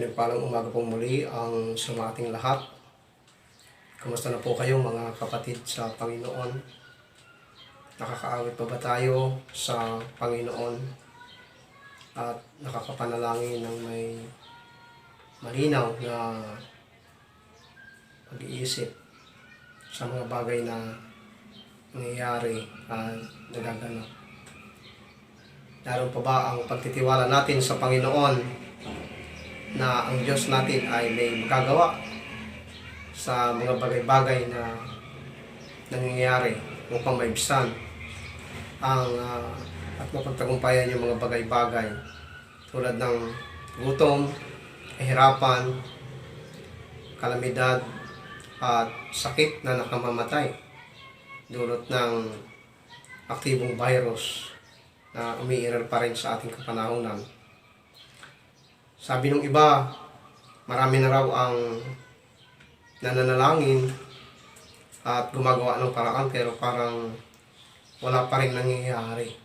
Mapagpalang umaga po muli ang sa ating lahat. Kamusta na po kayo mga kapatid sa Panginoon? Nakakaawit pa ba tayo sa Panginoon? At nakakapanalangin ng may malinaw na pag-iisip sa mga bagay na nangyayari at nagaganap? Naroon pa ba ang pagtitiwala natin sa Panginoon na ang Diyos natin ay may magagawa sa mga bagay-bagay na nangyayari upang maibsan ang at mapagtagumpayan yung mga bagay-bagay tulad ng gutom, kahirapan, kalamidad at sakit na nakamamatay dulot ng aktibong virus na umiiral pa rin sa ating kapanahunan. Sabi ng iba, marami na raw ang nananalangin at gumagawa ng paraan pero parang wala pa rin nangyayari.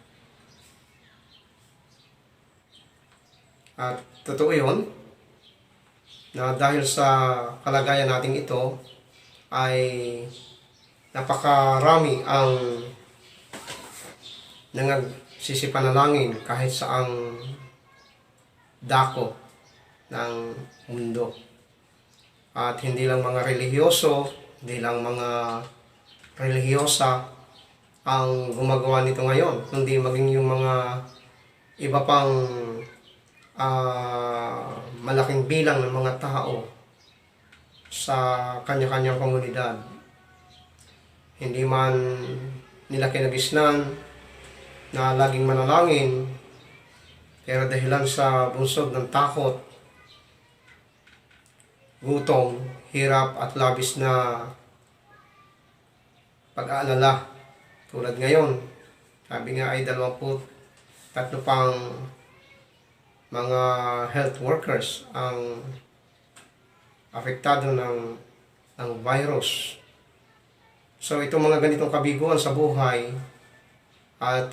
At totoo yun, na dahil sa kalagayan nating ito ay napakarami ang nangagsisipanalangin kahit saang dako ng mundo. At hindi lang mga relihiyoso, hindi lang mga relihiyosa ang gumagawa nito ngayon, kundi maging yung mga iba pang malaking bilang ng mga tao sa kanya-kanyang komunidad. Hindi man nila kinagisnan na laging manalangin, pero dahilan sa bunsod ng takot, gutom, hirap at labis na pag-aalala. Tulad ngayon, sabi nga ay 23 pang mga health workers ang apektado ng virus. So itong mga ganitong kabiguan sa buhay at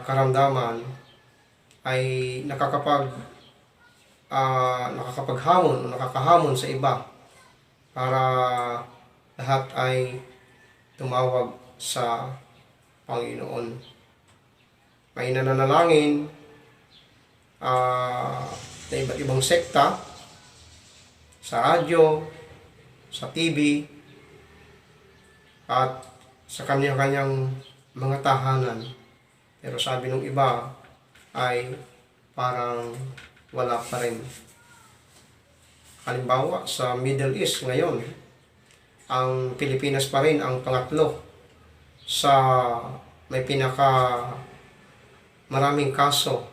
karamdaman ay nakakapaghamon o nakakahamon sa iba para lahat ay tumawag sa Panginoon. May nananalangin na iba't ibang sekta sa radyo, sa TV at sa kanya-kanyang mga tahanan. Pero sabi ng iba ay parang wala pa rin. Halimbawa, sa Middle East ngayon, ang Pilipinas pa rin ang pangatlo sa may maraming kaso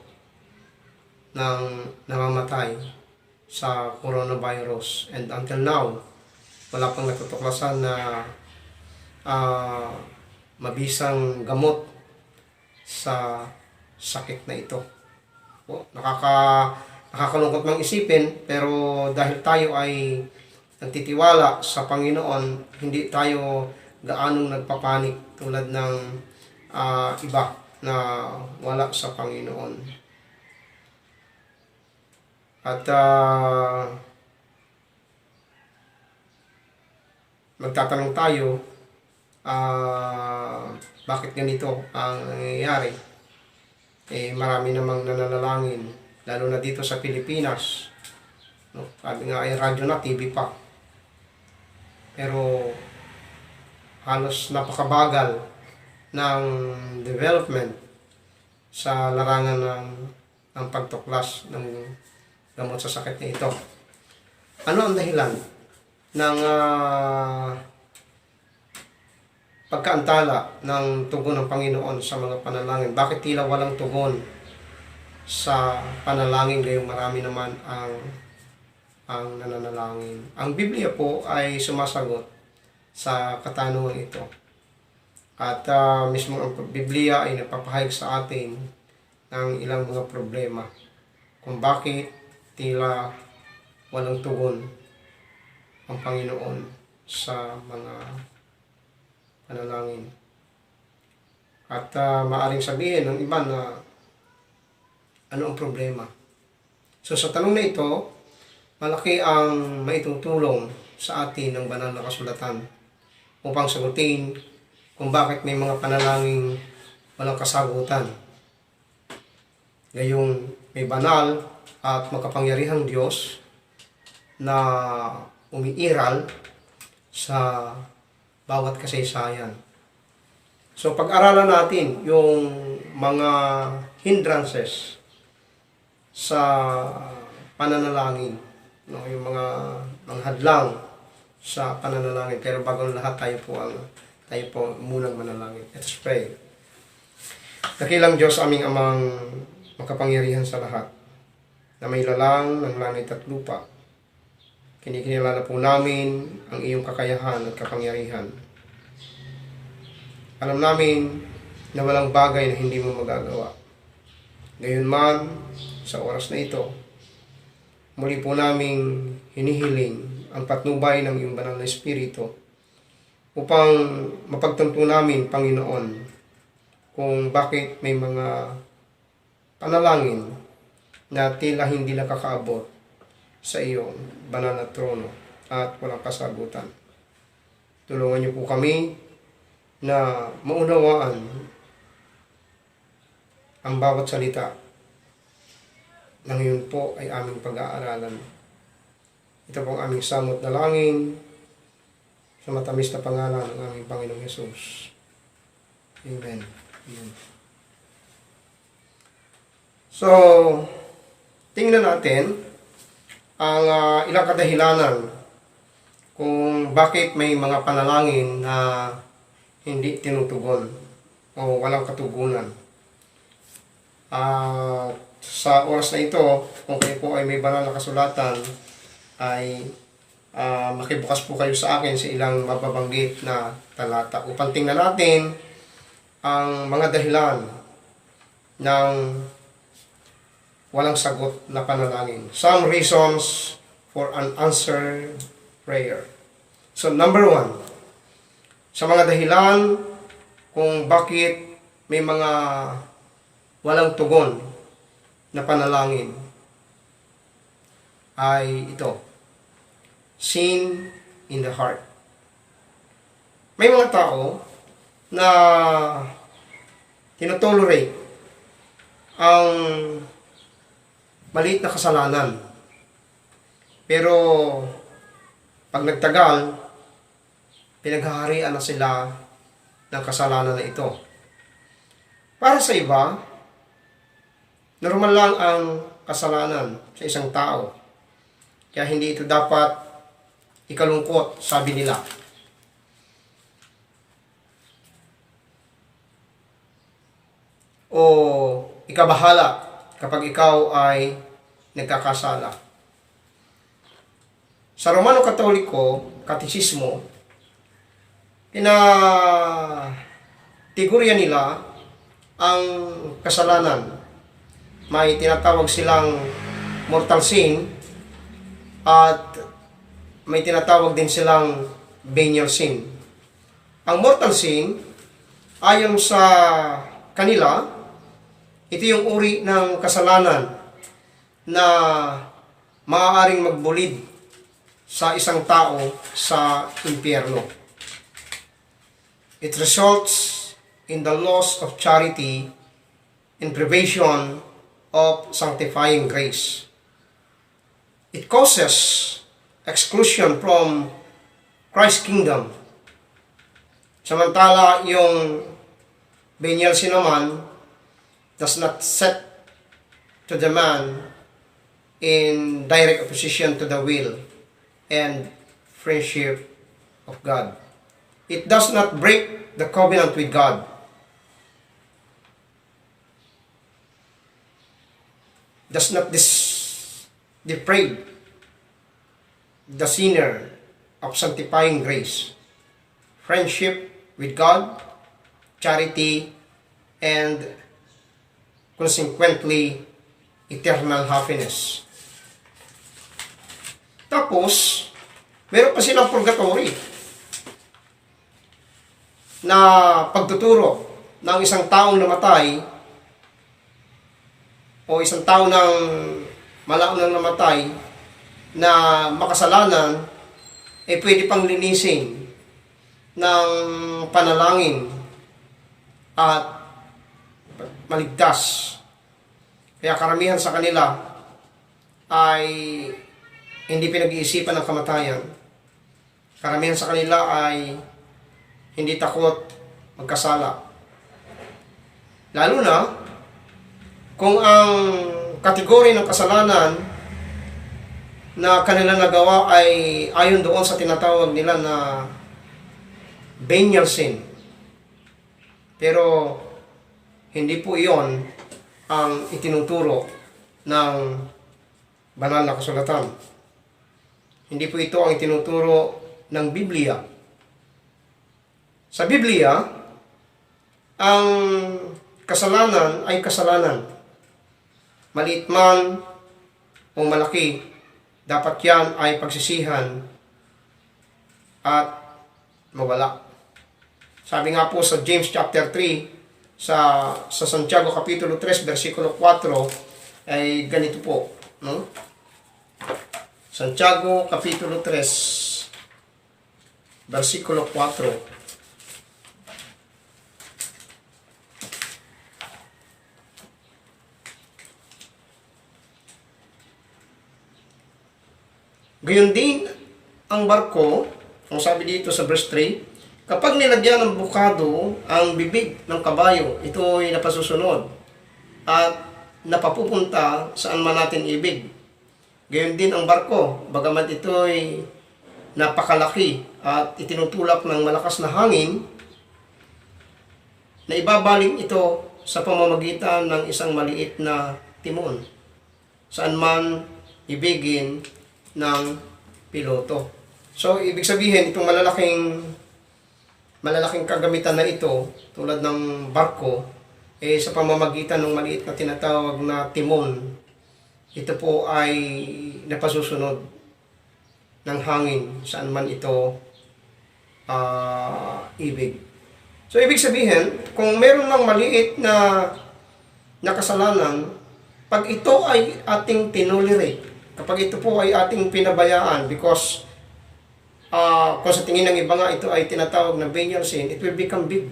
ng namamatay sa coronavirus. And until now, wala pang natutuklasan na mabisang gamot sa sakit na ito. Nakakalungkot mang isipin, pero dahil tayo ay nagtitiwala sa Panginoon, hindi tayo gaanong nagpapanik tulad ng iba na wala sa Panginoon. At magtatanong tayo, bakit ganito ang nangyayari? Marami namang nananalangin, lalo na dito sa Pilipinas. Sabi nga ay radyo na, TV pa. Pero halos napakabagal ng development sa larangan ng pagtuklas ng gamot sa sakit na ito. Ano ang dahilan ng pagkaantala ng tugon ng Panginoon sa mga panalangin? Bakit tila walang tugon sa panalangin gayong marami naman ang nananalangin? Ang Biblia po ay sumasagot sa katanungan ito. At mismo ang Biblia ay nagpapahayag sa atin ng ilang mga problema kung bakit tila walang tugon ang Panginoon sa mga panalangin. At maaring sabihin ng iba na ano ang problema. So sa tanong na ito, Malaki ang maitutulong sa atin ng banal na kasulatan upang sagutin kung bakit may mga panalangin walang kasagutan. Ngayong may banal at makapangyarihang Diyos na umiiral sa bawat kasaysayan. So pag-aralan natin yung mga hindrances sa pananalangin, no, yung mga hadlang sa pananalangin. Pero bago ang lahat, tayo po munang manalangin. Let's pray. Dakilang Diyos, aming amang makapangyarihan sa lahat, na may lalang ng langit at lupa. Kinikinilala po namin ang iyong kakayahan at kapangyarihan. Alam namin na walang bagay na hindi mo magagawa. Ngayon man, sa oras na ito, muli po naming hinihiling ang patnubay ng iyong banal na Espiritu upang mapagtanto namin, Panginoon, kung bakit may mga panalangin na tila hindi nakakaabot sa iyong banal na trono at walang kasagutan. Tulungan niyo po kami na maunawaan ang bawat salita na ngayon po ay aming pag-aaralan. Ito po ang aming samot na langin sa matamis na pangalan ng aming Panginoong Yesus. Amen. Amen. So, tingnan natin ang ilang kadahilanan kung bakit may mga panalangin na hindi tinutugon o walang katugunan. Sa oras na ito, kung kayo po ay may banal na kasulatan, ay makibukas po kayo sa akin sa ilang mababanggit na talata upang tingnan natin ang mga dahilan ng walang sagot na panalangin. Some reasons for unanswered prayer. So, number 1, sa mga dahilan kung bakit may mga walang tugon na panalangin ay ito: sin in the heart. May mga tao na tinotolerate ang maliit na kasalanan. Pero pag nagtagal, pinaghaharian na sila ng kasalanan na ito. Para sa iba, normal lang ang kasalanan sa isang tao. Kaya hindi ito dapat ikalungkot, sabi nila. O ikabahala kapag ikaw ay nagkakasala. Sa Romano Katoliko, Katisismo, tinatigurya nila ang kasalanan. May tinatawag silang mortal sin at may tinatawag din silang venial sin. Ang mortal sin, ayon sa kanila, ito yung uri ng kasalanan na maaaring magbulid sa isang tao sa impyerno. It results in the loss of charity and privation of sanctifying grace. It causes exclusion from Christ's kingdom. Samantala, yung venial sin naman does not set to the man in direct opposition to the will and friendship of God. It does not break the covenant with God. Does not deprave the sinner of sanctifying grace, friendship with God, charity, and consequently, eternal happiness. Tapos, meron pa silang purgatory na pagtuturo ng isang taong namatay o isang tao ng malaunang namatay na makasalanan ay pwede pang linisin ng panalangin at maligtas. Kaya karamihan sa kanila ay hindi pinag-iisipan ng kamatayan. Karamihan sa kanila ay hindi takot magkasala. Lalo na kung ang kategory ng kasalanan na kanila nagawa ay ayon doon sa tinatawag nila na venial sin. Pero hindi po iyon ang itinuturo ng banal na kasulatan. Hindi po ito ang itinuturo ng Biblia. Sa Biblia, ang kasalanan ay kasalanan. Maliit man o malaki, dapat yan ay pagsisihan at mawala. Sabi nga po sa James chapter 3, sa Santiago kapitulo 3, versikulo 4, ay ganito po. No? Santiago kapitulo 3, versikulo 4. Gayon din ang barko, ang sabi dito sa verse 3, kapag nilagyan ng bukado ang bibig ng kabayo, ito ay napasusunod at napapupunta saan man natin ibig. Gayon din ang barko, bagamat ito ay napakalaki at itinutulak ng malakas na hangin, na ibabaling ito sa pamamagitan ng isang maliit na timon, saan man ibigin ng piloto. So, ibig sabihin, itong malalaking kagamitan na ito, tulad ng barko, sa pamamagitan ng maliit na tinatawag na timon, ito po ay napasusunod ng hangin saan man ito ibig. So, ibig sabihin, kung meron ng maliit na kasalanan, pag ito ay ating tinolerate, kapag ito po ay ating pinabayaan, because kung sa tingin ng iba nga ito ay tinatawag na venial sin, it will become big.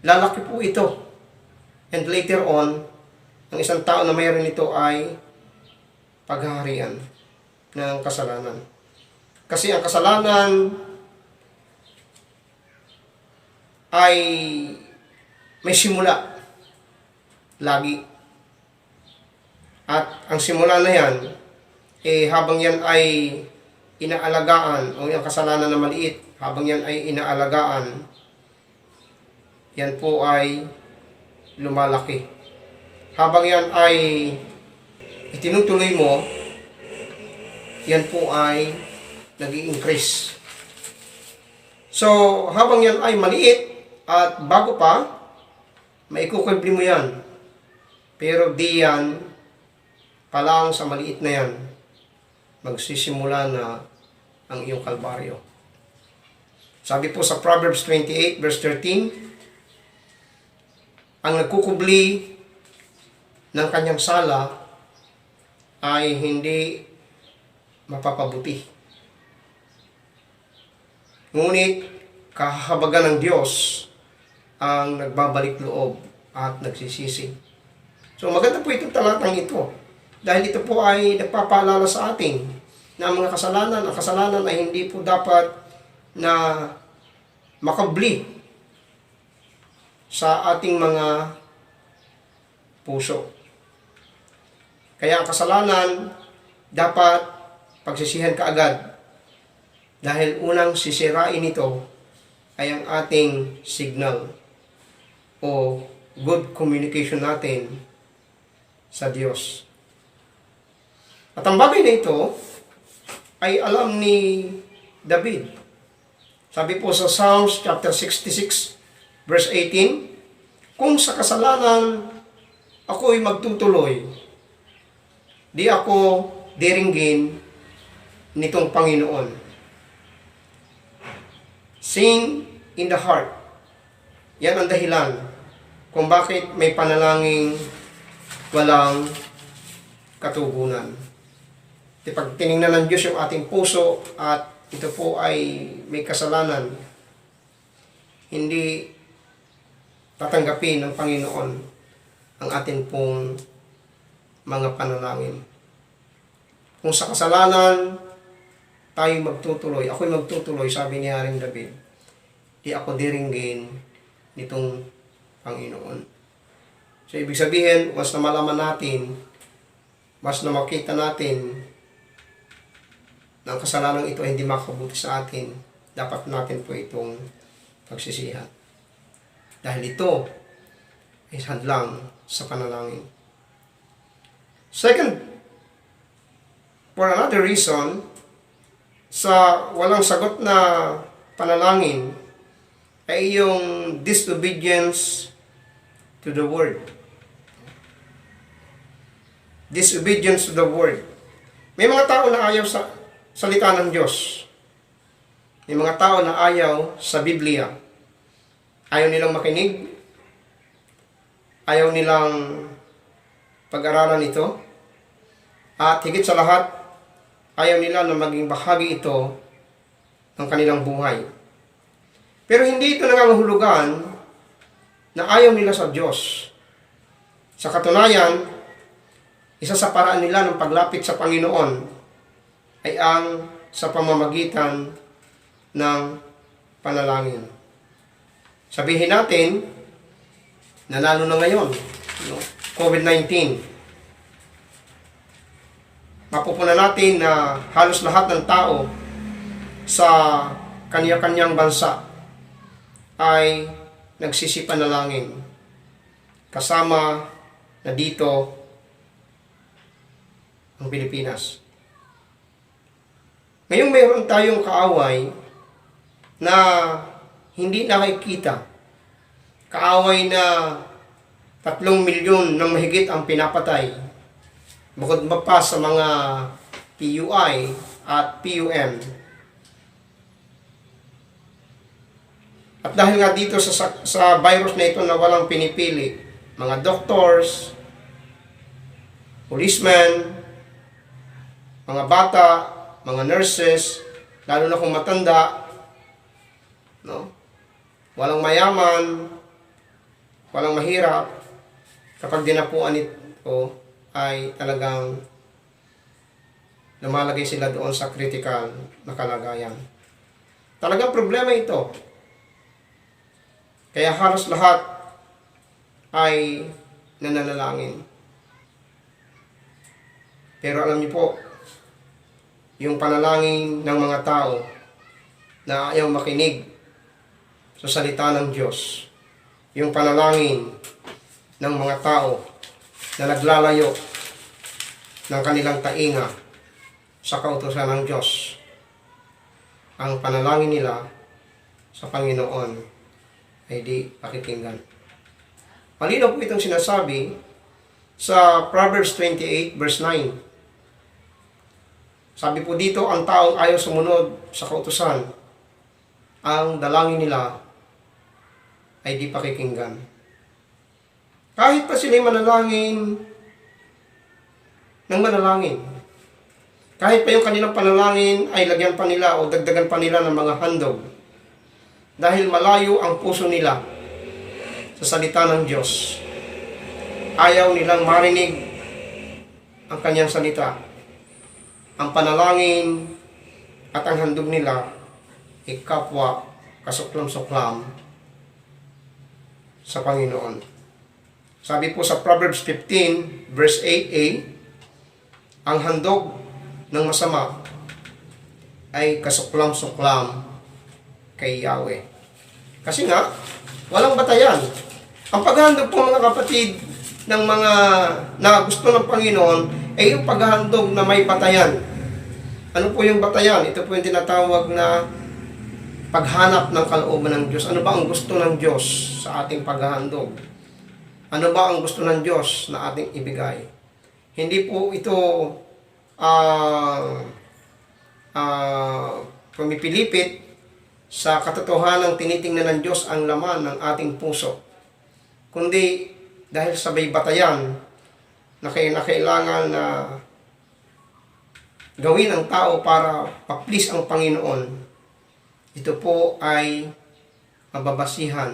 Lalaki po ito. And later on, ang isang tao na mayroon ito ay paghaharian ng kasalanan. Kasi ang kasalanan ay may simula. Lagi. At ang simula na yan, habang yan ay inaalagaan, o yung kasalanan na maliit, habang yan ay inaalagaan, yan po ay lumalaki. Habang yan ay itinutuloy mo, yan po ay nag-i-increase. So, habang yan ay maliit, at bago pa, maikukubli mo yan. Pero di yan, palang sa maliit na yan, magsisimula na ang iyong kalbaryo. Sabi po sa Proverbs 28 verse 13, ang nagkukubli ng kanyang sala ay hindi mapapabuti. Ngunit kahabagan ng Diyos ang nagbabalik loob at nagsisisi. So maganda po itong talatang ito. Dahil ito po ay nagpapaalala sa atin na ang mga kasalanan, ang kasalanan ay hindi po dapat na makabli sa ating mga puso. Kaya ang kasalanan dapat pagsisihan kaagad. Dahil unang sisirain ito ay ang ating signal o good communication natin sa Diyos. At ang bagay na ito ay alam ni David. Sabi po sa Psalms chapter 66 verse 18, kung sa kasalanan ako'y magtutuloy, di ako diringgin nitong Panginoon. Sin in the heart. Yan ang dahilan kung bakit may panalangin walang katugunan. Pag tiningnan ng Diyos yung ating puso at ito po ay may kasalanan, hindi tatanggapin ng Panginoon ang atin pong mga panalangin. Kung sa kasalanan tayo magtutuloy, ako'y magtutuloy, sabi ni Haring David, di ako diringgin nitong Panginoon. So, ibig sabihin, mas na malaman natin, mas na makita natin na ang kasalanan ito ay hindi makabuti sa atin, dapat natin po itong pagsisihan. Dahil ito ay hadlang sa panalangin. Second, for another reason, sa walang sagot na panalangin ay yung disobedience to the word. Disobedience to the word. May mga tao na ayaw sa salita ng Diyos. May mga tao na ayaw sa Biblia. Ayaw nilang makinig. Ayaw nilang pag-aralan ito. At higit sa lahat, ayaw nila na maging bahagi ito ng kanilang buhay. Pero hindi ito nangangahulugan na ayaw nila sa Diyos. Sa katunayan, isa sa paraan nila ng paglapit sa Panginoon ay ang sa pamamagitan ng panalangin. Sabihin natin, nanalo na ngayon, COVID-19. Mapupunan natin na halos lahat ng tao sa kanya-kanyang bansa ay nagsisipanalangin. Kasama na dito ang Pilipinas. Ngayon mayroon tayong kaaway na hindi nakikita. Kaaway na 3 milyon ng mahigit ang pinapatay. Bukod pa sa mga PUI at PUM. At dahil nga dito sa virus na ito na walang pinipili, mga doctors, policemen, mga bata, mga nurses, lalo na kung matanda, no? Walang mayaman, walang mahirap, kapag dinapuan ito, ay talagang lumalagay sila doon sa critical na kalagayan. Talagang problema ito. Kaya halos lahat ay nananalangin. Pero alam niyo po, yung panalangin ng mga tao na ayaw makinig sa salita ng Diyos, yung panalangin ng mga tao na naglalayo ng kanilang tainga sa kautusan ng Diyos, ang panalangin nila sa Panginoon ay di pakikinggan. Malinaw po itong sinasabi sa Proverbs 28 verse 9. Sabi po dito, ang taong ayaw sumunod sa kautusan, ang dalangin nila ay di pakikinggan. Kahit pa sila'y manalangin ng manalangin, kahit pa yung kanilang panalangin ay lagyan pa nila o dagdagan pa nila ng mga handog, dahil malayo ang puso nila sa salita ng Diyos, ayaw nilang marinig ang kanyang salita. Ang panalangin at ang handog nila ay kapwa kasuklam-suklam sa Panginoon. Sabi po sa Proverbs 15 verse 8a, ang handog ng masama ay kasuklam-suklam kay Yahweh. Kasi nga, walang batayan. Ang paghahandog po mga kapatid ng mga na gusto ng Panginoon ay yung paghahandog na may batayan. Ano po yung batayan? Ito po yung tinatawag na paghanap ng kalooban ng Diyos. Ano ba ang gusto ng Diyos sa ating paghahandog? Ano ba ang gusto ng Diyos na ating ibigay? Hindi po ito pumipilipit sa katotohanan ng tinitingnan ng Diyos ang laman ng ating puso. Kundi dahil sa may batayan na kailangan na gawin ang tao para pa-please ang Panginoon, ito po ay mababasihan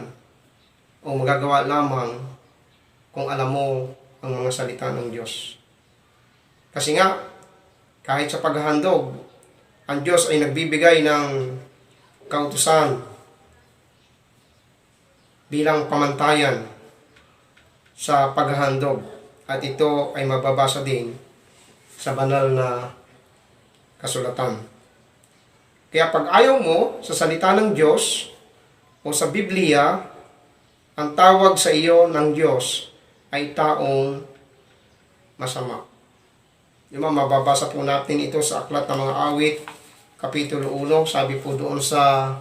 o magagawa lamang kung alam mo ang mga salita ng Diyos. Kasi nga, kahit sa paghahandog, ang Diyos ay nagbibigay ng kautusan bilang pamantayan sa paghahandog. At ito ay mababasa din sa banal na kasulatan. Kaya pag ayaw mo sa salita ng Diyos o sa Biblia, ang tawag sa iyo ng Diyos ay taong masama. Mababasa po natin ito sa Aklat ng Mga Awit, Kapitulo 1, sabi po doon sa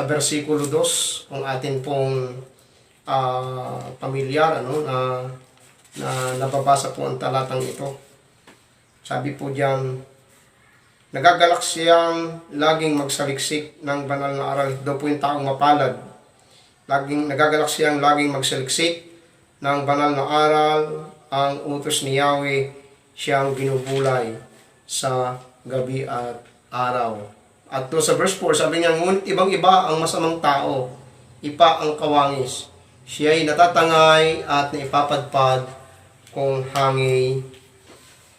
versikulo 2, kung atin pong pamilyar, na nababasa po ang talatang ito. Sabi po diyan, nagagalak siyang laging magsaliksik ng banal na aral. Ito po yung taong mapalad. Nagagalak siyang laging magsaliksik ng banal na aral. Ang utos ni Yahweh siyang ginubulay sa gabi at araw. At doon sa verse 4, sabi niya, ngunit ibang-iba ang masamang tao, ipa ang kawangis. Siya'y natatangay at naipapadpad kung hangi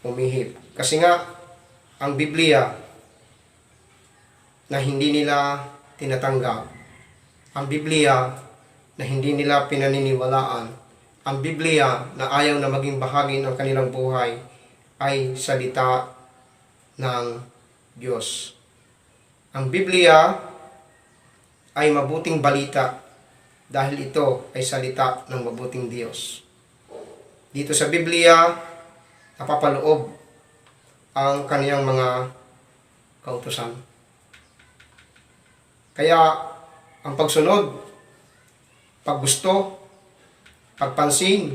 umihip. Kasi nga, ang Biblia na hindi nila tinatanggap, ang Biblia na hindi nila pinaniniwalaan, ang Biblia na ayaw na maging bahagi ng kanilang buhay ay salita ng Diyos. Ang Biblia ay mabuting balita dahil ito ay salita ng mabuting Diyos. Dito sa Biblia, napapaloob ang kaniyang mga kautusan. Kaya, ang pagsunod, paggusto, pagpansin,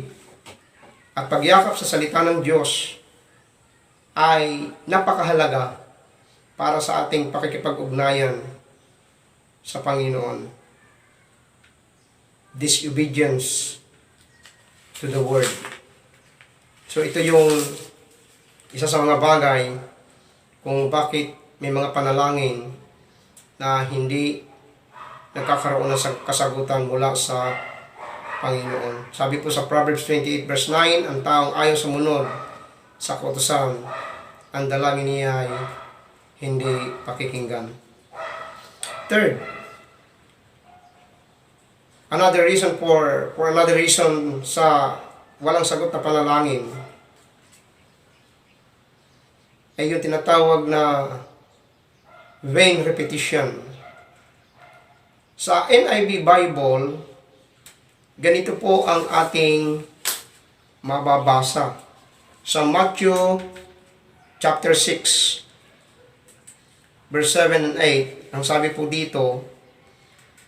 at pagyakap sa salita ng Diyos ay napakahalaga para sa ating pakikipag-ugnayan sa Panginoon. Disobedience to the Word. So ito yung isa sa mga bagay kung bakit may mga panalangin na hindi nagkakaroon ng kasagutan mula sa Panginoon. Sabi po sa Proverbs 28 verse 9, ang taong ayaw sumunod sa kautusan, ang dalangin niya ay hindi pakikinggan. Third, another reason sa walang sagot na panalangin ay yung tinatawag na vain repetition. Sa NIV Bible, ganito po ang ating mababasa. Sa Matthew chapter 6, verse 7 and 8, ang sabi po dito,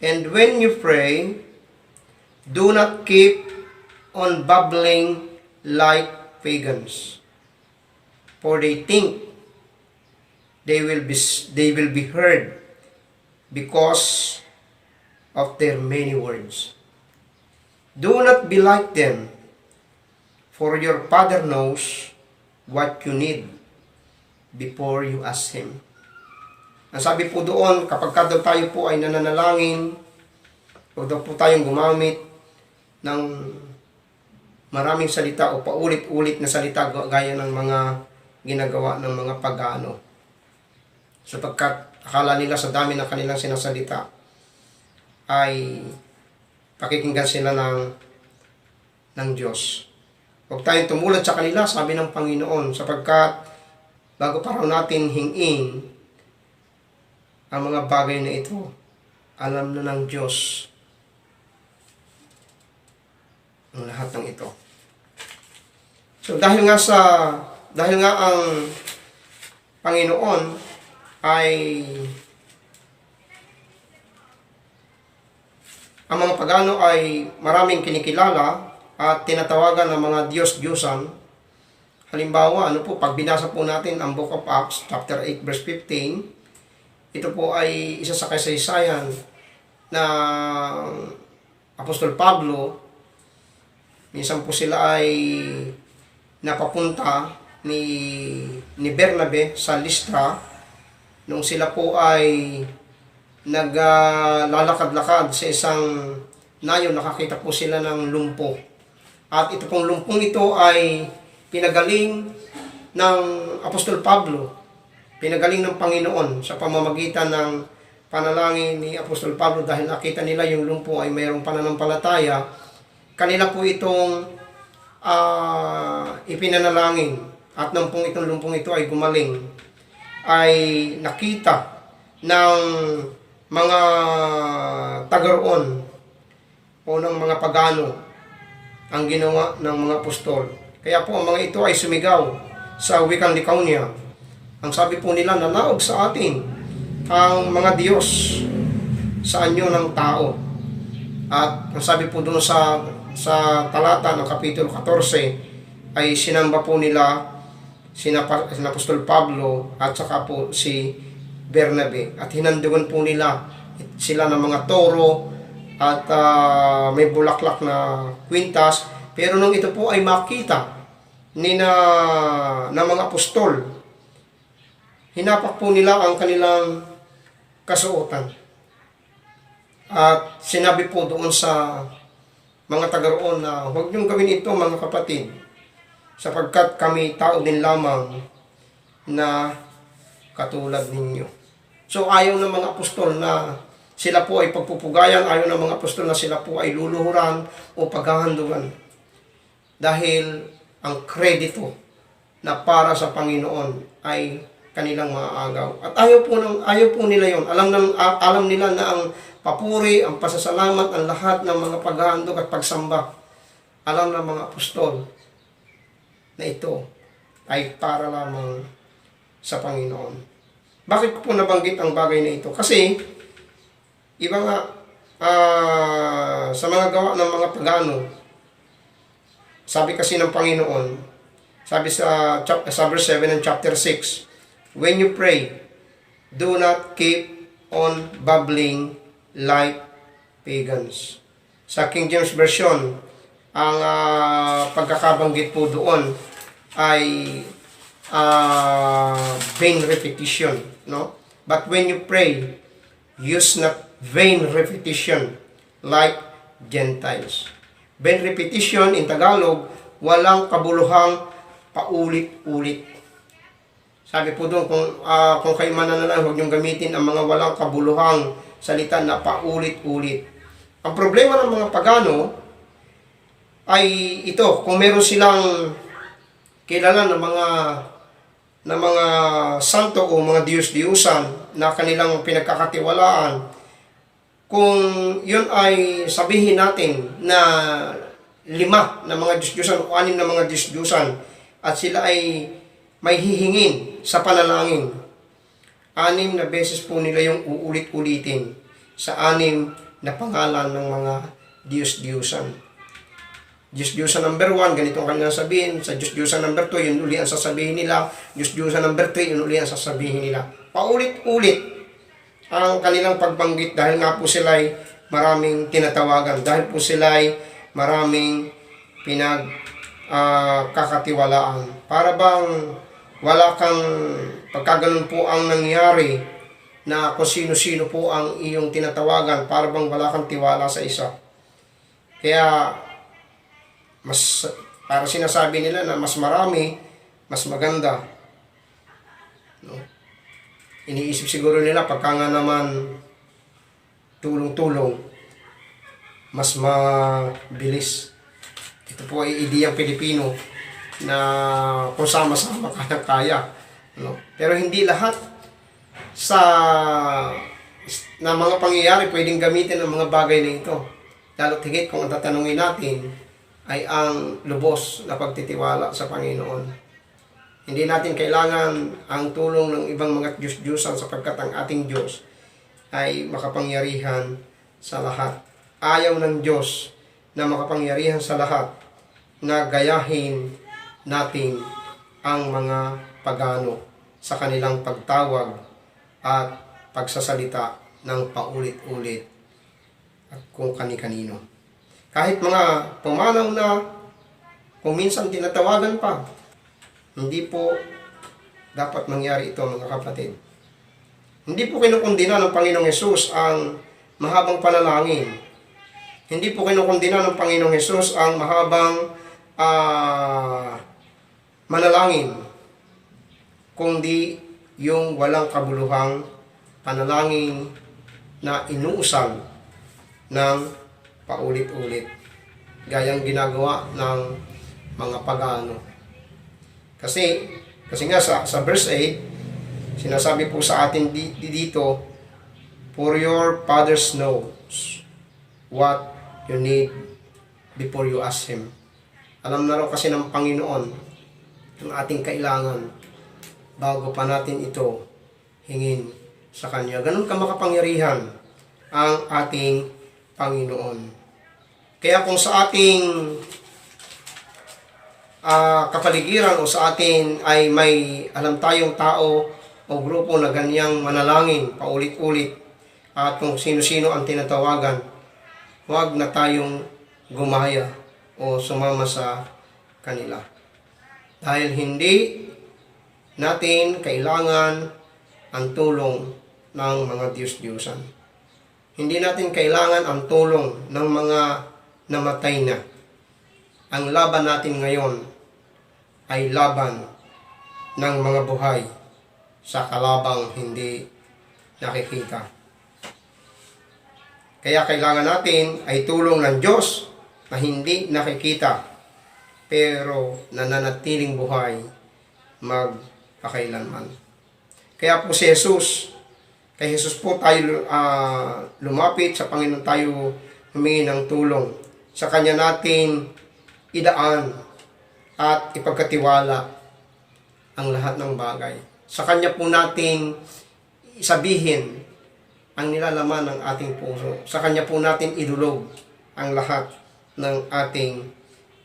and when you pray, do not keep on babbling like pagans, for they think they will be heard because of their many words. Do not be like them, for your Father knows what you need before you ask Him. Ang sabi po doon, kapag daw tayo po ay nananalangin, o daw po tayong gumamit ng maraming salita o paulit-ulit na salita gaya ng mga ginagawa ng mga pagano. Sapagkat akala nila sa dami ng kanilang sinasalita ay pakikinggan sila ng Diyos. Huwag tayong tumulad sa kanila, sabi ng Panginoon, sapagkat bago pa raw natin hingin ang mga bagay na ito, alam na ng Diyos ang lahat ng ito. So dahil nga ang Panginoon ay ang mga pagano ay maraming kinikilala at tinatawagan ng mga Diyos-Diyosan. Halimbawa, pag binasa po natin ang Book of Acts, chapter 8, verse 15, ito po ay isa sa kasaysayan na Apostol Pablo. Minsan po sila ay napapunta ni Bernabe sa Listra nung sila po ay naglalakad-lakad sa isang nayon. Nakakita po sila ng lumpo. At ito pong lumpong ito ay pinagaling ng Apostol Pablo. Pinagaling ng Panginoon sa pamamagitan ng panalangin ni Apostol Pablo dahil nakita nila yung lumpo ay mayroong pananampalataya. Kanila po itong ipinanalangin at nang pong itong lumpong ito ay gumaling, ay nakita ng mga taga-roon o ng mga pagano ang ginawa ng mga apostol. Kaya po ang mga ito ay sumigaw sa wikang Lycaonia. Ang sabi po nila, nanaog sa atin ang mga Diyos sa anyo ng tao. At ang sabi po doon sa talata ng Kapitulo 14 ay sinamba po nila sina Apostol Pablo at saka po si Bernabe. At hinandugan po nila sila ng mga toro at may bulaklak na kwintas. Pero nung ito po ay makita ng mga apostol, hinapak po nila ang kanilang kasuotan. At sinabi po doon sa mga taga-roon na huwag niyong gawin ito mga kapatid, sapagkat kami tao din lamang na katulad ninyo. So ayaw ng mga apostol na sila po ay pagpupugayan, ayaw ng mga apostol na sila po ay luluhuran o paghahandugan. Dahil ang kredito na para sa Panginoon ay kanilang maaagaw. At ayaw po nila yon. Alam nila na ang papuri, ang pasasalamat, ang lahat ng mga paghahandog at pagsamba, alam ng mga apostol na ito ay para lamang sa Panginoon. Bakit po nabanggit ang bagay na ito? Kasi iba nga sa mga gawa ng mga pagano, sabi kasi ng Panginoon, sabi sa verse 7 ng chapter 6, when you pray, do not keep on babbling like pagans. Sa King James Version, ang pagkakabanggit po doon ay vain repetition, no? But when you pray, use not vain repetition like Gentiles. Vain repetition in Tagalog, walang kabuluhang paulit-ulit. Sabi po doon, kung kayo mananalang, huwag niyong gamitin ang mga walang kabuluhang salita na paulit-ulit. Ang problema ng mga pagano ay ito, kung meron silang kilala ng mga santo o mga Diyos-Diyusan na kanilang pinagkakatiwalaan, kung yun ay sabihin natin na 5 na mga Diyos-Diyusan o 6 na mga Diyos-Diyusan at sila ay may hihingin sa panalangin, 6 na beses po nila yung uulit-ulitin sa 6 na pangalan ng mga Diyos-Diyusan. Diyos-Diyusan number 1, ganito ang kanilang sabihin. Sa Diyos-Diyusan number 2, yun uli ang sasabihin nila. Diyos-Diyusan number 3, yun uli ang sasabihin nila. Paulit-ulit ang kanilang pagbanggit dahil nga po sila ay maraming tinatawagan. Dahil po sila ay maraming kakatiwalaan. Para bang wala kang pagkaganon po ang nangyari na kung sino-sino po ang iyong tinatawagan, para bang wala kang tiwala sa isa. Kaya para sinasabi nila na mas marami, mas maganda. No? Iniisip siguro nila pagka nga naman tulong-tulong, mas mabilis. Ito po ay ideyang Pilipino na kung sama-sama ka na kaya. No? Pero hindi lahat na mga pangyayari pwedeng gamitin ang mga bagay na ito. Lalo't higit kung ang tatanungin natin ay ang lubos na pagtitiwala sa Panginoon. Hindi natin kailangan ang tulong ng ibang mga Diyos-Diyusan sapagkat ang ating Diyos ay makapangyarihan sa lahat. Ayaw ng Diyos na makapangyarihan sa lahat na gayahin natin ang mga pagano sa kanilang pagtawag at pagsasalita ng paulit-ulit at kung kani-kanino. Kahit mga pumanaw na kung minsan tinatawagan pa, Hindi po dapat mangyari ito, mga kapatid. Hindi po kinukundina ng Panginoong Hesus ang mahabang panalangin. Hindi po kinukundina ng Panginoong Hesus ang mahabang manalangin, kundi yung walang kabuluhang panalangin na inuusal ng paulit-ulit, gayang ginagawa ng mga pagano. Kasi nga sa verse 8, sinasabi po sa atin dito, for your Father knows what you need before you ask Him. Alam na raw kasi ng Panginoon ang ating kailangan bago pa natin ito hingin sa Kanya. Ganun ka makapangyarihan ang ating Panginoon. Kaya kung sa ating kapaligiran o sa atin ay may alam tayong tao o grupo na ganyang manalangin paulit-ulit at kung sino-sino ang tinatawagan, huwag na tayong gumaya o sumama sa kanila. Dahil hindi natin kailangan ang tulong ng mga Diyos-Diyosan. Hindi natin kailangan ang tulong ng mga namatay na. Ang laban natin ngayon ay laban ng mga buhay sa kalabang hindi nakikita. Kaya kailangan natin ay tulong ng Diyos na hindi nakikita pero nananatiling buhay magpakailanman. Kaya po si Jesus, kay Jesus po tayo lumapit sa Panginoon, tayo humingi ng tulong. Sa Kanya natin idaan at ipagkatiwala ang lahat ng bagay. Sa Kanya po natin sabihin ang nilalaman ng ating puso. Sa Kanya po natin idulog ang lahat ng ating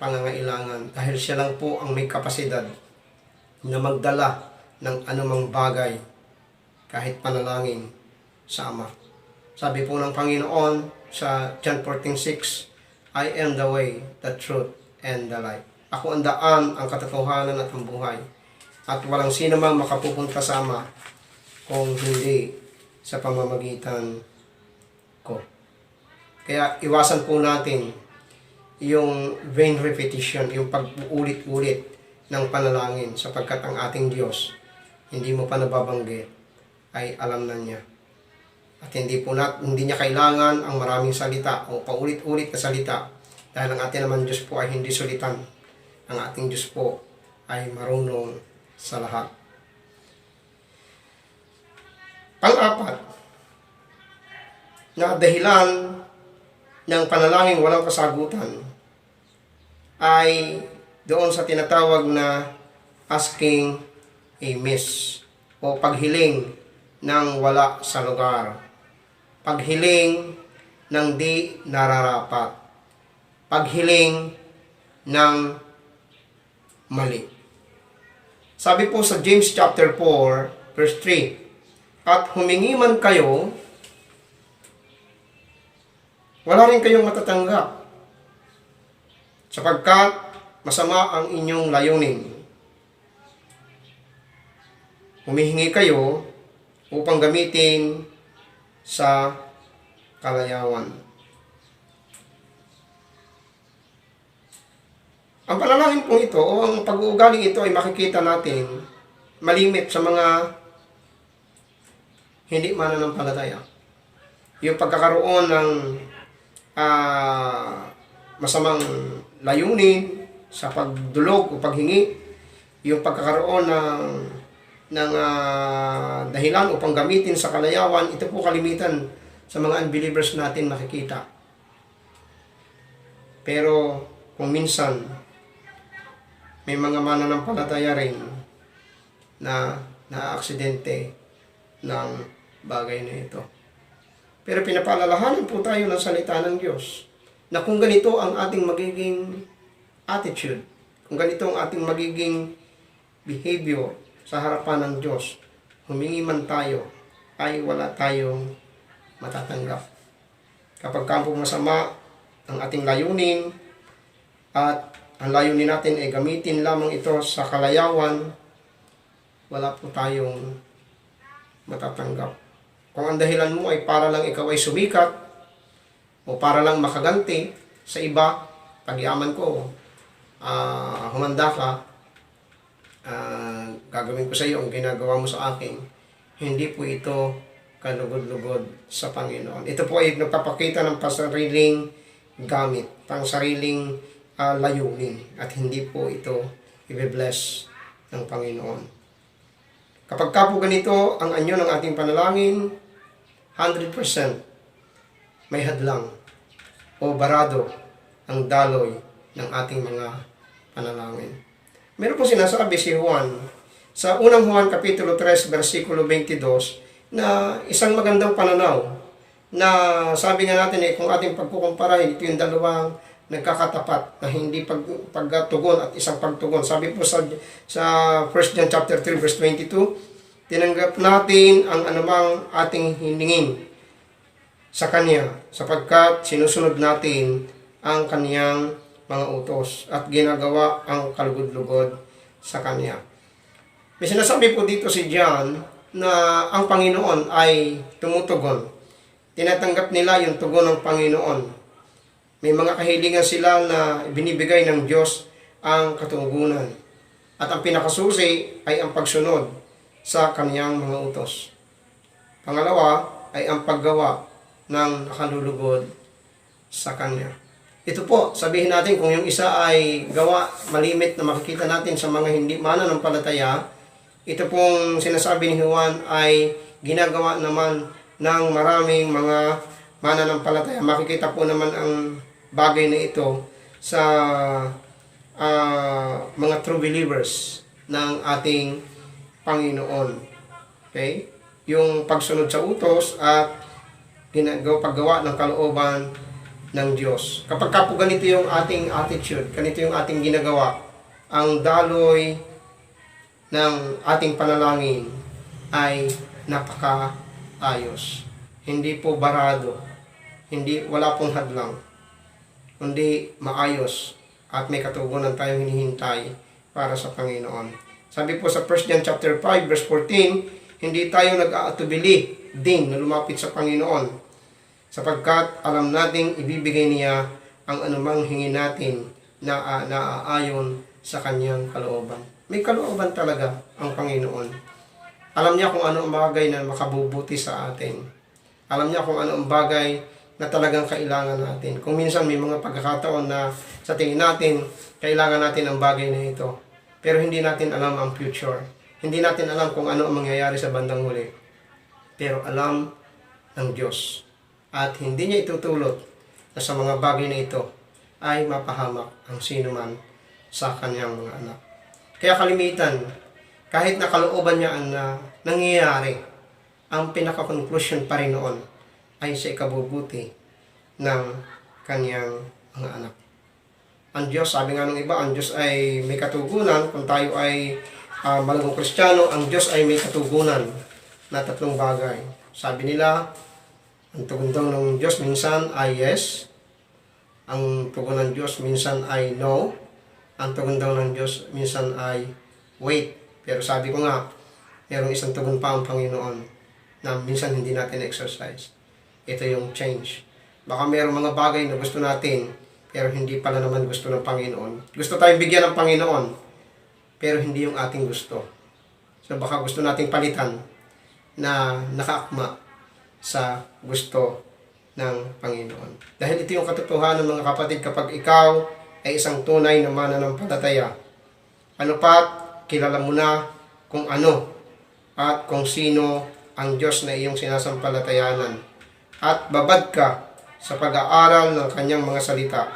pangangailangan. Dahil Siya lang po ang may kapasidad na magdala ng anumang bagay kahit panalangin sa Ama. Sabi po ng Panginoon sa John 14:6, I am the way, the truth, and the life. Ako ang daan, ang katotohanan at ang buhay. At walang sino mang makapupunta sa Ama kung hindi sa pamamagitan ko. Kaya iwasan po natin yung vain repetition, yung pag-ulit-ulit ng panalangin sapagkat ang ating Diyos, hindi mo pa nababanggit, ay alam na Niya. At hindi Niya kailangan ang maraming salita o paulit-ulit na salita dahil ang ating naman Diyos po ay hindi sulitan. Ang ating Diyos po ay marunong sa lahat. Pang-apat, na dahilan ng panalangin walang kasagutan ay doon sa tinatawag na asking amiss o paghiling ng wala sa lugar. Paghiling ng di nararapat. Paghiling ng mali. Sabi po sa James chapter 4 verse 3, at humingi man kayo, wala rin kayong matatanggap sapagkat masama ang inyong layunin. Humihingi kayo upang gamitin sa kalayawan. Ang panalangin pong ito o ang pag-uugaling ito ay makikita natin malimit sa mga hindi mananampalataya. Yung pagkakaroon ng masamang layunin sa pagdulog o paghingi, yung pagkakaroon ng dahilan upang gamitin sa kalayawan, ito po kalimitan sa mga unbelievers natin makikita. Pero kung minsan may mga mananampalataya rin na naaaksidente ng bagay na ito. Pero pinapaalalahanan po tayo ng salita ng Diyos na kung ganito ang ating magiging attitude, kung ganito ang ating magiging behavior sa harapan ng Diyos, humingi man tayo, ay wala tayong matatanggap. Kapag kampong masama ang ating layunin at ang layunin natin ay gamitin lamang ito sa kalayawan, wala po tayong matatanggap. Kung ang dahilan mo ay para lang ikaw ay sumikat o para lang makaganti sa iba, pag-yaman ko, humanda ka, gagawin ko sa iyo ang ginagawa mo sa akin, hindi po ito kalugod-lugod sa Panginoon. Ito po ay nagpapakita ng pansariling gamit, pansariling layunin, at hindi po ito i-bless ng Panginoon. Kapag ka po ganito ang anyo ng ating panalangin, 100% may hadlang o barado ang daloy ng ating mga panalangin. Meron po sinasabi si Juan sa unang Juan Kapitulo 3, versikulo 22, na isang magandang pananaw na sabi nga natin kung ating pagkukumparahin, ito yung dalawang nagkakatapat na hindi pagtugon at isang pagtugon. Sabi po sa 1 John chapter 3 verse 22, tinanggap natin ang anumang ating hiningin sa Kanya sapagkat sinusunod natin ang Kaniyang mga utos at ginagawa ang kalugod-lugod sa Kanya. May sinasabi po dito si John na ang Panginoon ay tumutugon. Tinatanggap nila yung tugon ng Panginoon. May mga kahilingan sila na binibigay ng Diyos ang katugunan. At ang pinakasusi ay ang pagsunod sa Kaniyang mga utos. Pangalawa ay ang paggawa ng nakalulugod sa Kanya. Ito po, sabihin natin kung yung isa ay gawa malimit na makikita natin sa mga hindi mananampalataya, ito pong sinasabi ni Juan ay ginagawa naman ng maraming mga mananampalataya. Makikita po naman ang bagay na ito sa mga true believers ng ating Panginoon. Okay? Yung pagsunod sa utos at paggawa ng kalooban ng Diyos. Kapag po ganito yung ating attitude, ganito yung ating ginagawa, ang daloy ng ating panalangin ay napaka-ayos. Hindi po barado, wala pong hadlang, kundi maayos at may katugunan tayong hinihintay para sa Panginoon. Sabi po sa 1 John chapter 5 verse 14, hindi tayo nag-aatubili din na lumapit sa Panginoon sapagkat alam nating ibibigay niya ang anumang hingin natin na naaayon sa Kanyang kalooban. May kalooban talaga ang Panginoon. Alam niya kung ano ang bagay na makabubuti sa atin. Alam niya kung ano ang bagay na talagang kailangan natin. Kung minsan may mga pagkakataon na sa tingin natin, kailangan natin ang bagay na ito. Pero hindi natin alam ang future. Hindi natin alam kung ano ang mangyayari sa bandang huli. Pero alam ng Diyos. At hindi niya itutulot na sa mga bagay na ito ay mapahamak ang sino man sa kanyang mga anak. Kaya kalimitan, kahit na kalooban niya ang nangyayari, ang pinaka-conclusion pa rin noon ay sa ikabubuti ng kanyang mga anak. Ang Diyos, sabi nga ng iba, ang Diyos ay may katugunan. Kung tayo ay malagong Kristiyano, ang Diyos ay may katugunan na tatlong bagay. Sabi nila, ang tugon daw ng Diyos minsan ay yes. Ang tugon ng Diyos minsan ay no. Ang tugon daw ng Diyos minsan ay wait. Pero sabi ko nga, mayroong isang tugon pa ang Panginoon na minsan hindi natin exercise. Ito yung change. Baka mayroong mga bagay na gusto natin, pero hindi pala naman gusto ng Panginoon. Gusto tayong bigyan ng Panginoon, pero hindi yung ating gusto. So baka gusto nating palitan na nakaakma sa gusto ng Panginoon. Dahil ito yung katotohanan mga kapatid, kapag ikaw ay isang tunay na mananampalataya, ano pat, kilala mo na kung ano at kung sino ang Diyos na iyong sinasampalatayanan. At babad ka sa pag-aaral ng kanyang mga salita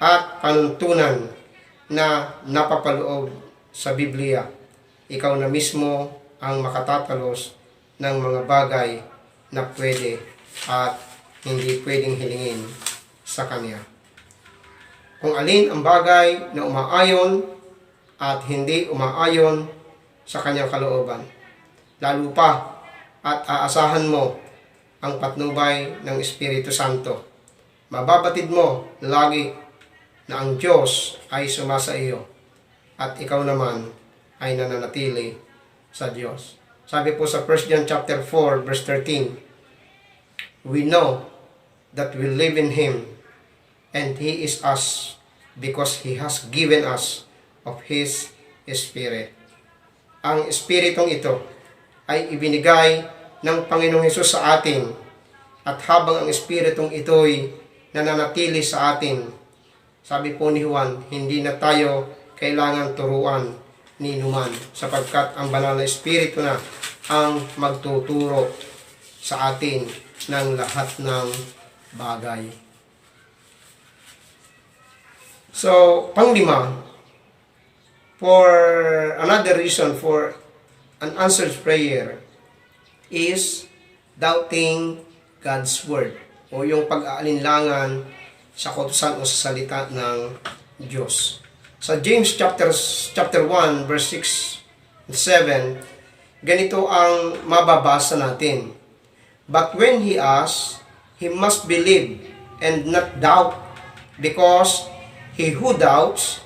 at panuntunan na napapaloob sa Biblia. Ikaw na mismo ang makatatalos ng mga bagay na pwede at hindi pwedeng hilingin sa Kanya. Kung alin ang bagay na umaayon at hindi umaayon sa Kanyang kalooban. Lalo pa at aasahan mo ang patnubay ng Espiritu Santo. Mababatid mo lagi na ang Diyos ay sumasa iyo at ikaw naman ay nananatili sa Diyos. Sabi po sa 1 John chapter 4 verse 13, we know that we live in Him and He is us because He has given us of His Spirit. Ang Espiritong ito ay ibinigay ng Panginoong Hesus sa atin, at habang ang Espiritong ito'y nananatili sa atin, sabi po ni Juan, hindi na tayo kailangan turuan ni numan, sapagkat ang banal na Espiritu na ang magtuturo sa atin ng lahat ng bagay. So, panglima, for another reason for an answered prayer is doubting God's Word, o yung pag-aalinlangan sa kautusan o sa salita ng Diyos. Sa James chapter 1 verse 6 and 7, ganito ang mababasa natin. But when he asks, he must believe and not doubt, because he who doubts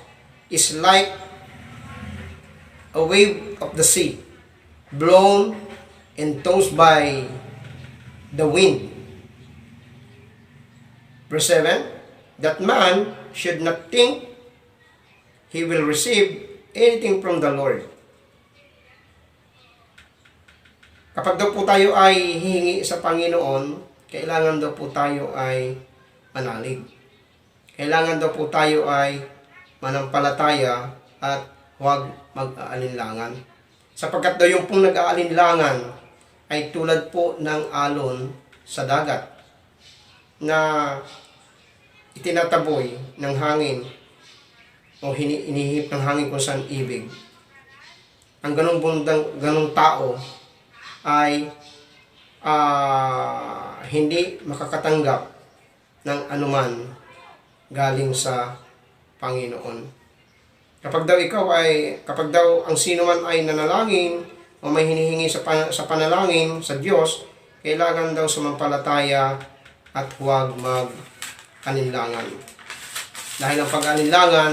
is like a wave of the sea, blown and tossed by the wind. Verse 7, that man should not think he will receive anything from the Lord. Kapag daw po tayo ay hihingi sa Panginoon, kailangan daw po tayo ay manalig. Kailangan daw po tayo ay manampalataya at huwag mag-aalinlangan. Sapagkat daw yung pong nag-aalinlangan ay tulad po ng alon sa dagat na itinataboy ng hangin o inihip ng hangin kung saan ibig. Ang ganong tao ay hindi makakatanggap ng anuman galing sa Panginoon. Kapag daw ang sino man ay nanalangin o may hinihingi sa panalangin sa Diyos, kailangan daw sumampalataya at huwag mag-alinlangan. Dahil ang pag-alinlangan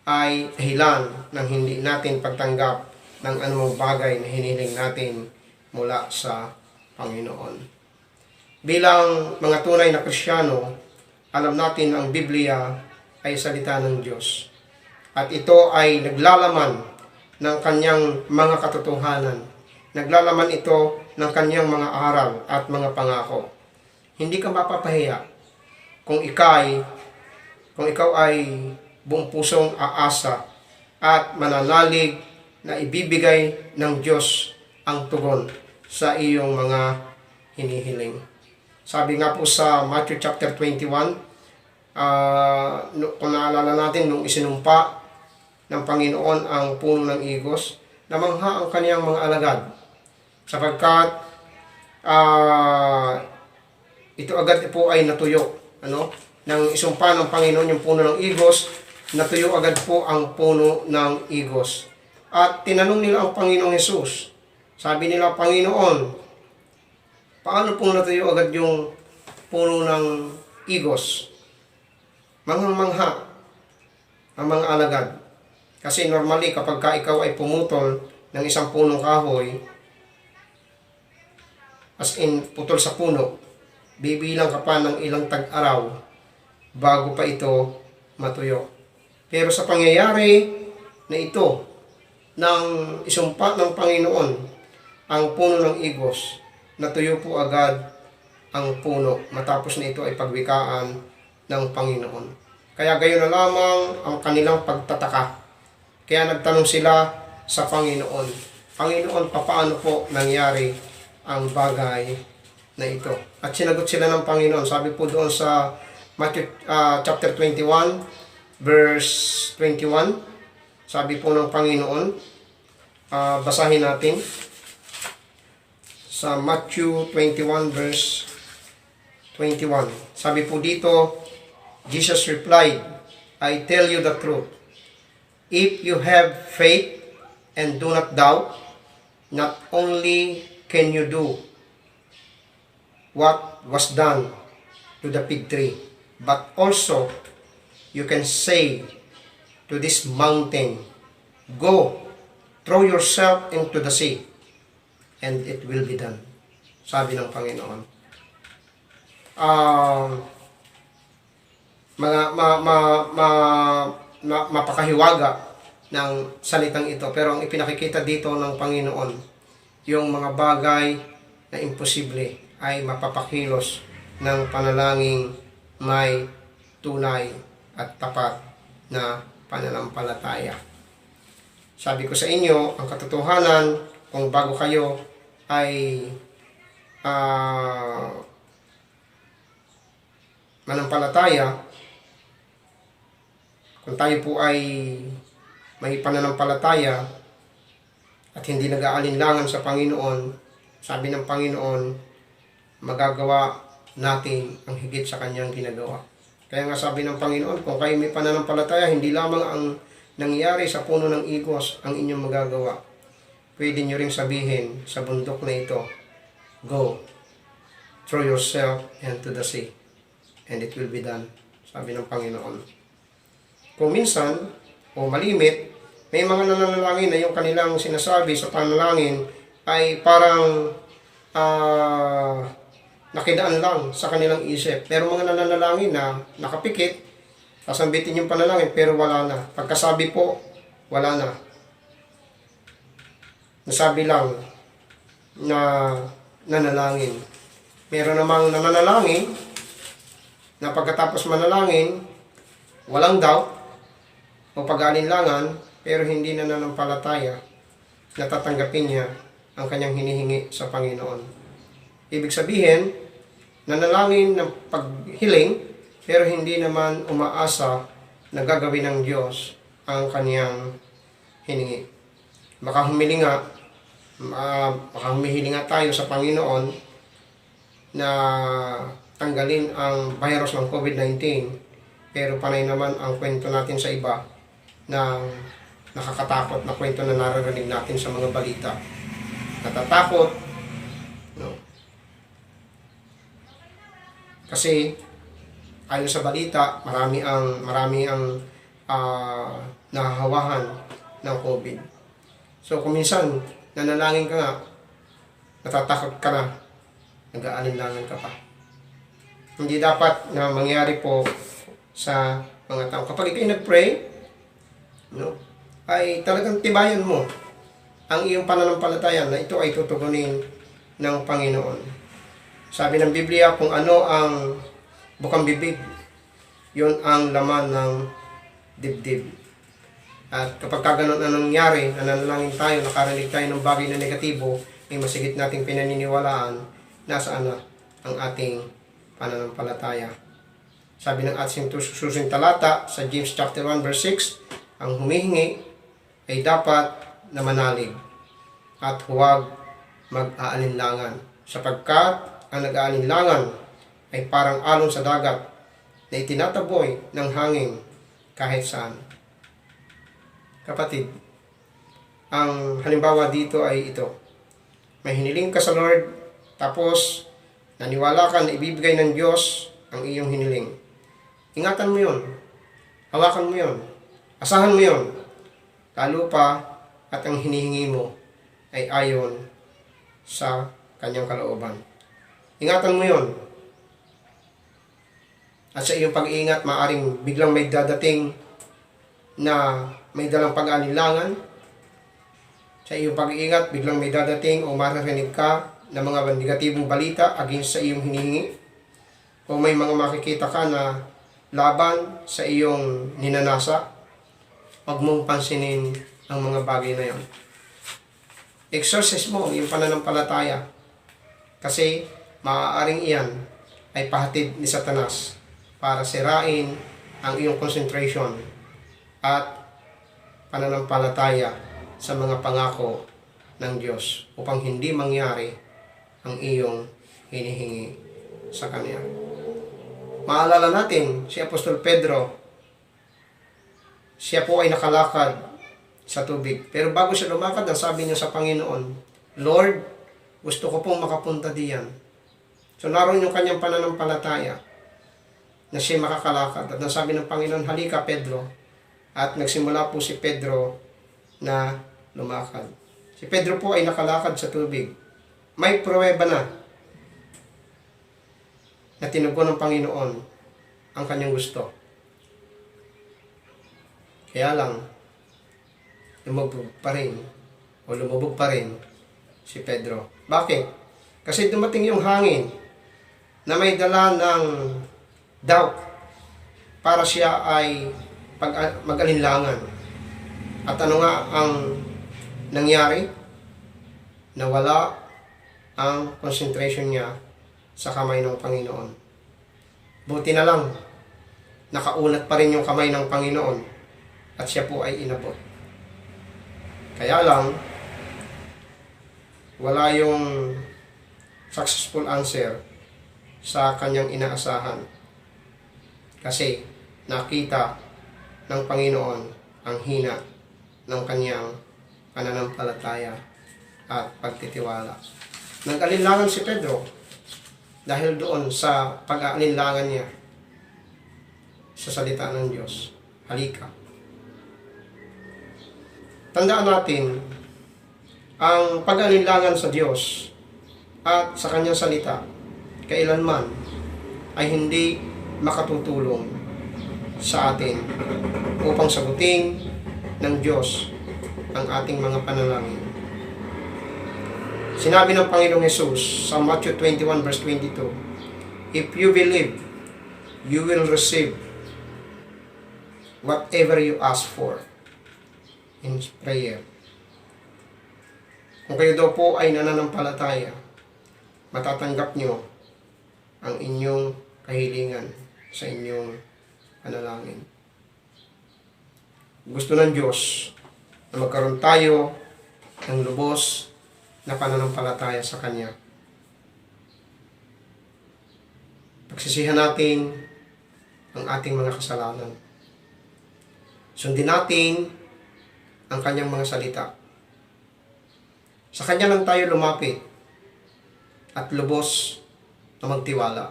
ay dahilan ng hindi natin pagtanggap ng anumang bagay na hinihiling natin mula sa Panginoon. Bilang mga tunay na Kristiyano, alam natin ang Biblia ay salita ng Diyos. At ito ay naglalaman ng kanyang mga katotohanan. Naglalaman ito ng kanyang mga aral at mga pangako. Hindi ka mapapahiya kung ikaw ay buong pusong aasa at mananalig na ibibigay ng Diyos ang tugon sa iyong mga hinihiling. Sabi nga po sa Matthew chapter 21, kung naalala natin, nung isinumpa ng Panginoon ang puno ng igos, namangha ang kaniyang mga alagad, sapagkat ito agad po ay natuyo. Nang isumpa ng Panginoon yung puno ng igos, natuyo agad po ang puno ng igos. At tinanong nila ang Panginoong Hesus. Sabi nila, Panginoon, paano pong natuyo agad yung puno ng igos? Manghang-mangha ang mga alagad. Kasi normally kapag ikaw ay pumutol ng isang punong kahoy, as in putol sa puno, bibilang ka pa ng ilang tag-araw bago pa ito matuyo. Pero sa pangyayari na ito, nang isumpa ng Panginoon ang puno ng igos, natuyo po agad ang puno matapos na ito ay pagwikaan ng Panginoon. Kaya gayon na lamang ang kanilang pagtataka. Kaya nagtanong sila sa Panginoon, Panginoon, paano po nangyari ang bagay na ito? At sinagot sila ng Panginoon. Sabi po doon sa Matthew chapter 21 verse 21, sabi po ng Panginoon, basahin natin sa Matthew 21 verse 21. Sabi po dito, Jesus replied, I tell you the truth. If you have faith and do not doubt, not only can you do what was done to the fig tree, but also you can say to this mountain, go, throw yourself into the sea, and it will be done. Sabi ng Panginoon. Mapakahiwaga ng salitang ito. Pero ang ipinakikita dito ng Panginoon, yung mga bagay na imposible ay mapapakilos ng panalangin may tunay at tapat na pananampalataya. Sabi ko sa inyo, ang katotohanan, kung bago kayo ay manampalataya, kung tayo po ay may pananampalataya at hindi nag-aalinlangan sa Panginoon, sabi ng Panginoon, magagawa natin ang higit sa kanyang ginagawa. Kaya nga sabi ng Panginoon, kung kayo may pananampalataya, hindi lamang ang nangyari sa puno ng igos ang inyong magagawa. Pwede nyo ring sabihin sa bundok na ito, go, throw yourself into the sea, and it will be done. Sabi ng Panginoon. Kung minsan, o malimit, may mga nananalangin na yung kanilang sinasabi sa panalangin ay parang nakidaan lang sa kanilang isip. Pero mga nananalangin na nakapikit, sasambitin yung panalangin pero wala na. Pagkasabi po, wala na. Nasabi lang na nanalangin. Meron namang nananalangin na pagkatapos manalangin, walang doubt o pag-aalinlangan, pero hindi na nananampalataya na tatanggapin niya ang kanyang hinihingi sa Panginoon. Ibig sabihin, nanalangin ng paghiling, pero hindi naman umaasa na gagawin ng Diyos ang kanyang hiningi. Baka humihiling nga tayo sa Panginoon na tanggalin ang virus ng COVID-19, pero panay naman ang kwento natin sa iba na nakakatakot na kwento na naririnig natin sa mga balita. Natatakot, no? Kasi ayon sa balita, marami ang nahahawahan ng COVID. So kung minsan nanalangin ka nga, natatakot ka na, nag-aalinlangan ka pa. Hindi dapat na mangyari po sa mga tao. Kapag ikaw nag-pray, no, ay talagang tibayan mo ang iyong pananampalataya na ito ay tutugunin ng Panginoon. Sabi ng Biblia, kung ano ang bukang bibig, yun ang laman ng dibdib. At kapag kaganon na nangyari, nananalangin tayo, nakarinig tayo ng bagay na negatibo, ay masigit nating pinaniniwalaan, nasaan na ang ating pananampalataya. Sabi ng ating susing talata sa James chapter 1 verse 6, ang humihingi ay dapat na manalig at huwag mag-aalinlangan, sapagkat ang nag-aalinlangan ay parang alon sa dagat na itinataboy ng hangin kahit saan. Kapatid, ang halimbawa dito ay ito. May hiniling ka sa Lord, tapos naniwala ka na ibibigay ng Diyos ang iyong hiniling. Ingatan mo yun. Hawakan mo yun. Asahan mo yun. Lalo pa at ang hinihingi mo ay ayon sa kanyang kalooban. Ingatan mo yun. At sa iyong pag-iingat, maaring biglang may dadating na may dalang pag-aalinlangan. Sa iyong pag-iingat, biglang may dadating o maririnig ka ng mga negatibong balita against sa iyong hinihingi. O may mga makikita ka na laban sa iyong ninanasa, huwag mong pansinin ang mga bagay na yon. Exercise mo yung pananampalataya. Kasi maaaring iyan ay pahatid ni Satanas para sirain ang iyong concentration at pananampalataya sa mga pangako ng Diyos upang hindi mangyari ang iyong hinihingi sa Kanya. Maalala natin si Apostol Pedro, siya po ay nakalakad sa tubig. Pero bago siya lumakad, ang sabi niya sa Panginoon, Lord, gusto ko pong makapunta diyan. So naroon yung kanyang pananampalataya. na siya makakalakad. At nasabi ng Panginoon, halika Pedro. At nagsimula po si Pedro na lumakad. Si Pedro po ay nakalakad sa tubig. May pruweba na tinugon ng Panginoon ang kanyang gusto. Kaya lang, lumubog pa rin si Pedro. Bakit? Kasi dumating yung hangin na may dala ng doubt para siya ay mag-alinlangan. At ano nga ang nangyari? Nawala ang concentration niya sa kamay ng Panginoon. Buti na lang, nakaunat pa rin yung kamay ng Panginoon at siya po ay inabot. Kaya lang, wala yung successful answer sa kanyang inaasahan. Kasi nakita ng Panginoon ang hina ng kanyang pananampalataya at pagtitiwala. Nag-alinlangan si Pedro dahil doon sa pag-aalinlangan niya sa salita ng Diyos. Halika. Tandaan natin, ang pag-aalinlangan sa Diyos at sa kanyang salita kailanman ay hindi makatutulong sa atin upang sagutin ng Diyos ang ating mga panalangin. Sinabi ng Panginoong Hesus sa Matthew 21 verse 22, if you believe, you will receive whatever you ask for in prayer. Kung kayo daw po ay nananampalataya, matatanggap nyo ang inyong kahilingan sa inyong panalangin. Gusto ng Diyos na magkaroon tayo ng lubos na pananampalataya sa Kanya. Pagsisihan natin ang ating mga kasalanan. Sundin natin ang Kanyang mga salita. Sa Kanya lang tayo lumapit at lubos na magtiwala.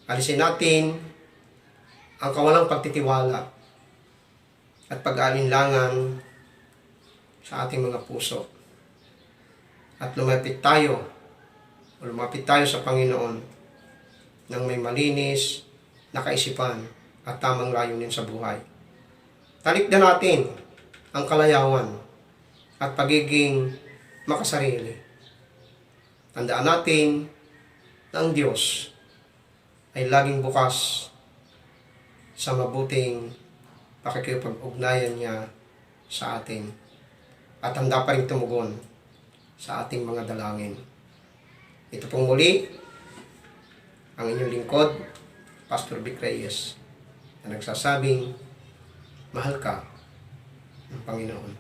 Alisin natin ang kawalang pagtitiwala at pag-aalinlangan sa ating mga puso. At lumapit tayo sa Panginoon ng may malinis na kaisipan at tamang layunin sa buhay. Talikdan natin ang kalayawan at pagiging makasarili. Tandaan natin na ang Diyos ay laging bukas sa mabuting pakikipag-ugnayan niya sa atin at handa pa rin tumugon sa ating mga dalangin. Ito pong muli ang inyong lingkod, Pastor Vic Reyes, na nagsasabing, mahal ka ng Panginoon.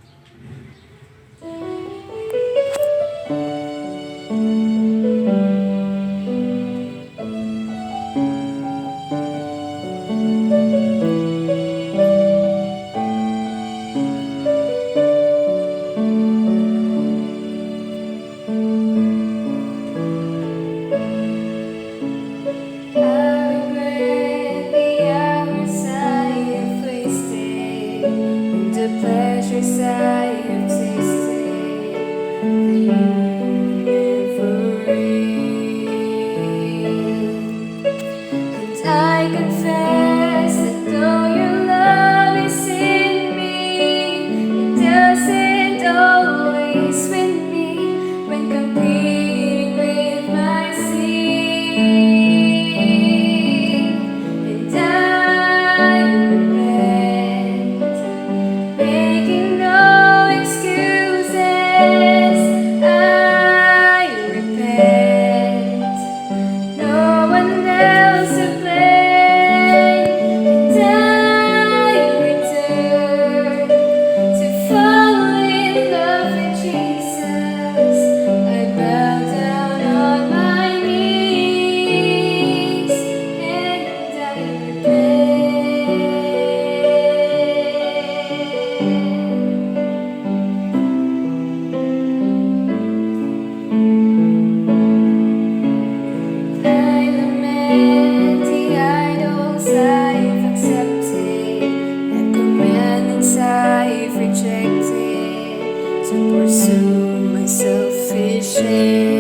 I confess that though your love is in me, it doesn't always win me when competing with my sin. And I repent, making no excuses. strength.